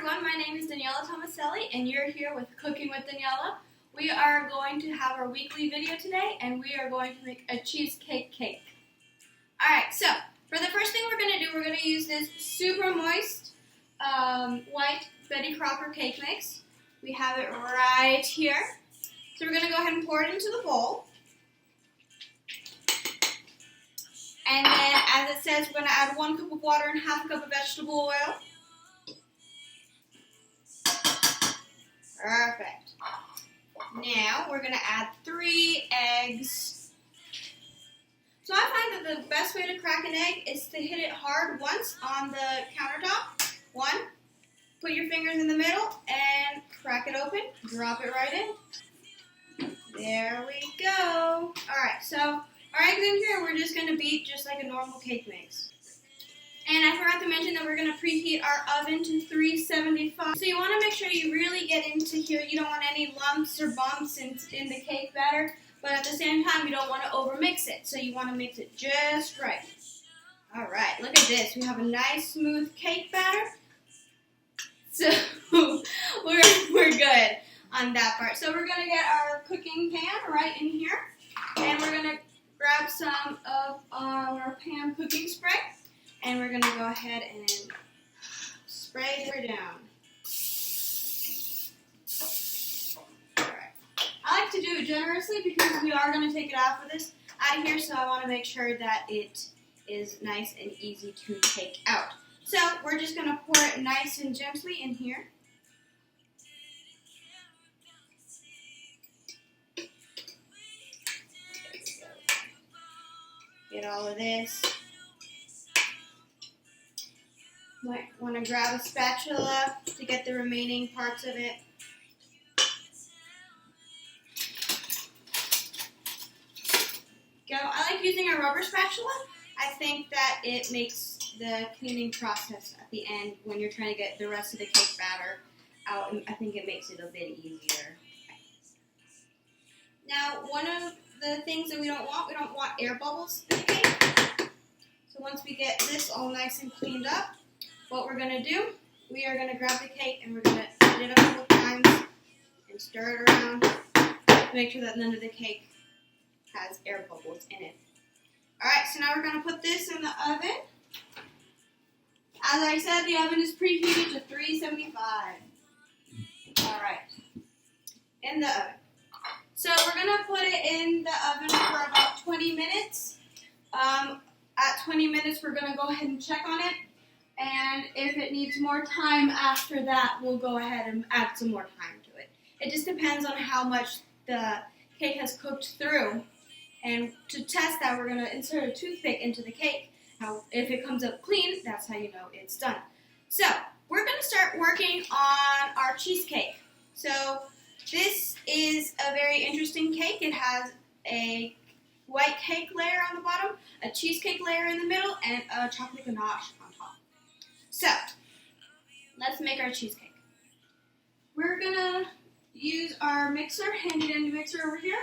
everyone, my name is Daniella Tomaselli and you're here with Cooking with Daniella. We are going to have our weekly video today and we are going to make a cheesecake cake. Alright, so for the first thing we're going to do, we're going to use this super moist white Betty Crocker cake mix. We have it right here. So we're going to go ahead and pour it into the bowl. And then, as it says, we're going to add 1 cup of water and half a cup of vegetable oil. Perfect. Now, we're going to add 3 eggs. So I find that the best way to crack an egg is to hit it hard once on the countertop. 1, put your fingers in the middle and crack it open. Drop it right in. There we go. Alright, so our eggs in here, we're just going to beat just like a normal cake mix. And I forgot to mention that we're going to preheat our oven to 375. So you want to make sure you really get into here. You don't want any lumps or bumps in the cake batter. But at the same time, you don't want to overmix it. So you want to mix it just right. Alright, look at this. We have a nice smooth cake batter. So we're good on that part. So we're going to get our cooking pan right in here. And we're going to grab some of our pan cooking spray. And we're going to go ahead and spray her down. Alright. I like to do it generously because we are going to take it out of here, so I want to make sure that it is nice and easy to take out. So we're just going to pour it nice and gently in here. Get all of this. Might want to grab a spatula to get the remaining parts of it. I like using a rubber spatula. I think that it makes the cleaning process at the end when you're trying to get the rest of the cake batter out. I think it makes it a bit easier. Now, one of the things that we don't want air bubbles in the cake. So once we get this all nice and cleaned up, what we're going to do, we are going to grab the cake and we're going to hit it a couple times and stir it around to make sure that none of the cake has air bubbles in it. Alright, so now we're going to put this in the oven. As I said, the oven is preheated to 375. Alright, in the oven. So we're going to put it in the oven for about 20 minutes. At 20 minutes, we're going to go ahead and check on it. And if it needs more time after that, we'll go ahead and add some more time to it. It just depends on how much the cake has cooked through. And to test that, we're going to insert a toothpick into the cake. Now, if it comes up clean, that's how you know it's done. So, we're going to start working on our cheesecake. So, this is a very interesting cake. It has a white cake layer on the bottom, a cheesecake layer in the middle, and a chocolate ganache on top. So, let's make our cheesecake. We're going to use our mixer, handy dandy mixer over here.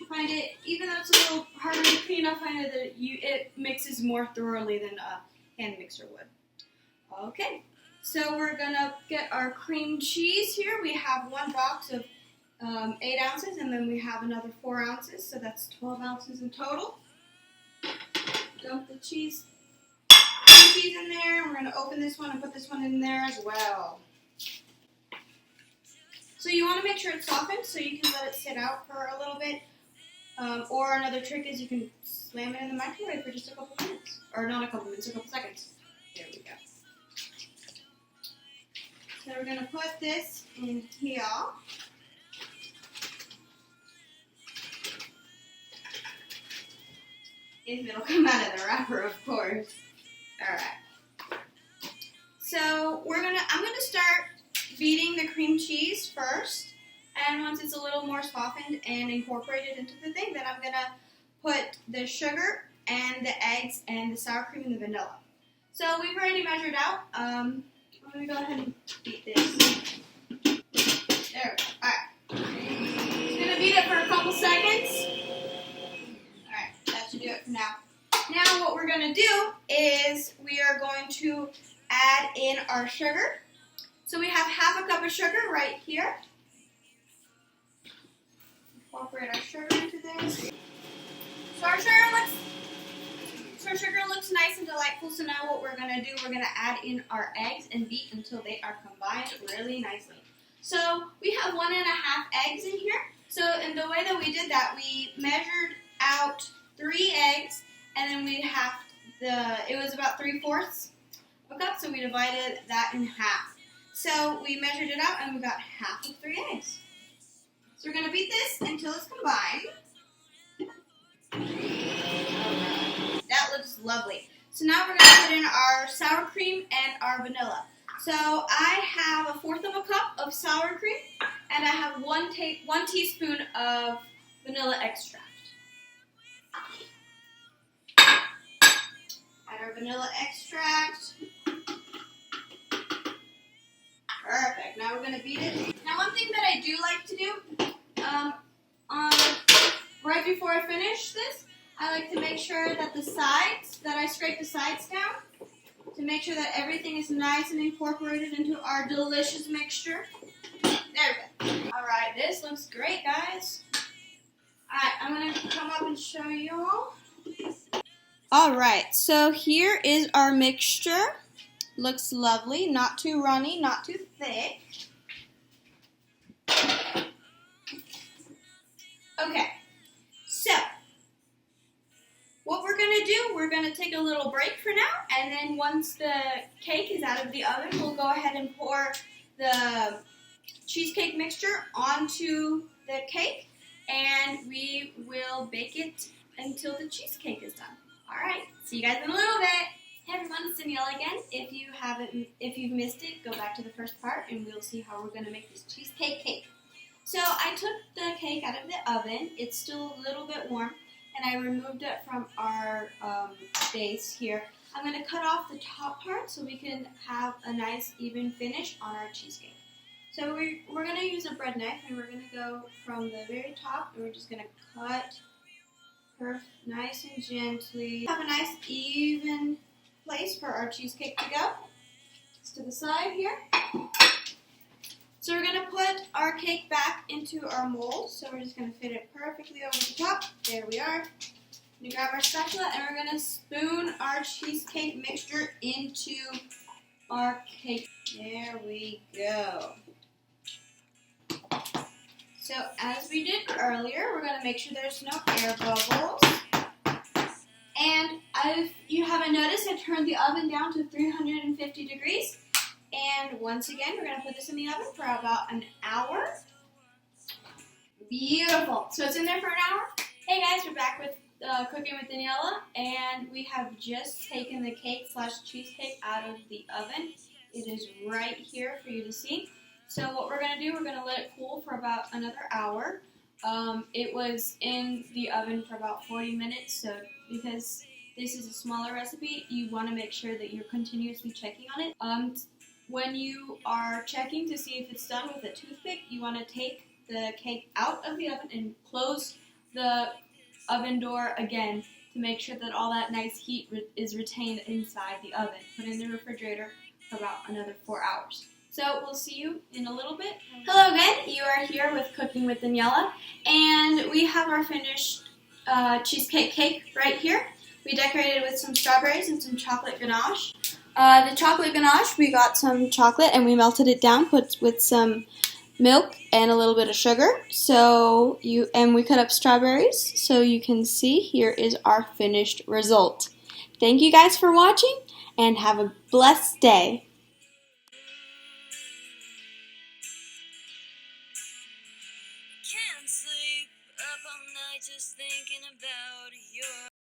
Find it, even though it's a little harder to clean, I find that it mixes more thoroughly than a hand mixer would. Okay, so we're going to get our cream cheese here. We have 1 box of 8 ounces, and then we have another 4 ounces, so that's 12 ounces in total. Dump the cheese in there. We're going to open this one and put this one in there as well. So you want to make sure it's softened so you can let it sit out for a little bit. Or another trick is you can slam it in the microwave for just a couple minutes. Or not a couple minutes, a couple seconds. There we go. So we're going to put this in here. If it'll come out of the wrapper, of course. Alright. So I'm going to start beating the cream cheese first. And once it's a little more softened and incorporated into the thing, then I'm going to put the sugar and the eggs and the sour cream and the vanilla. So we've already measured out. I'm going to go ahead and beat this. There we go. Alright. Just going to beat it for a couple seconds. Alright, that should do it for now. Now what we're going to do is we are going to add in our sugar. So we have half a cup of sugar right here. Incorporate our sugar into this. So our sugar looks nice and delightful. So now what we're going to do, we're going to add in our eggs and beat until they are combined really nicely. So we have 1.5 eggs in here. So in the way that we did that, we measured out 3 eggs, and then we it was about 3/4 of a cup, so we divided that in half. So we measured it out, and we got half of 3 eggs. So we're going to beat this until it's combined. That looks lovely. So now we're going to put in our sour cream and our vanilla. So I have 1/4 of a cup of sour cream, and I have 1 teaspoon of vanilla extract. Add our vanilla extract. Perfect. Now we're going to beat it. Now one thing that I do like to do, right before I finish this, I like to make sure that I scrape the sides down to make sure that everything is nice and incorporated into our delicious mixture. There we go. Alright, this looks great, guys. Alright, I'm going to come up and show you all. Alright, so here is our mixture. Looks lovely, not too runny, not too thick. Okay, so what we're going to do, we're going to take a little break for now, and then once the cake is out of the oven, we'll go ahead and pour the cheesecake mixture onto the cake, and we will bake it until the cheesecake is done. Alright, see you guys in a little bit. Hey everyone, it's Daniella again. If you've missed it, go back to the first part and we'll see how we're going to make this cheesecake cake. So I took the cake out of the oven. It's still a little bit warm, and I removed it from our base here. I'm going to cut off the top part so we can have a nice even finish on our cheesecake. So we're going to use a bread knife, and we're going to go from the very top, and we're just going to cut nice and gently. Have a nice even place for our cheesecake to go. It's to the side here. So we're going to put our cake back into our mold. So we're just going to fit it perfectly over the top. There we are. We grab our spatula, and we're going to spoon our cheesecake mixture into our cake. There we go. So as we did earlier, we're going to make sure there's no air bubbles. And if you haven't noticed, I turned the oven down to 350 degrees. And once again, we're going to put this in the oven for about an hour. Beautiful. So it's in there for an hour. Hey guys, we're back with Cooking with Daniella. And we have just taken the cake / cheesecake out of the oven. It is right here for you to see. So what we're going to do, we're going to let it cool for about another hour. It was in the oven for about 40 minutes, so because this is a smaller recipe, you want to make sure that you're continuously checking on it. When you are checking to see if it's done with a toothpick, you want to take the cake out of the oven and close the oven door again to make sure that all that nice heat is retained inside the oven. Put it in the refrigerator for about another 4 hours. So we'll see you in a little bit. Hello again, you are here with Cooking with Daniella, and we have our finished cheesecake cake right here. We decorated with some strawberries and some chocolate ganache. The chocolate ganache, we got some chocolate and we melted it down with some milk and a little bit of sugar. And we cut up strawberries, so you can see here is our finished result. Thank you guys for watching, and have a blessed day. Can't sleep up all night just thinking about your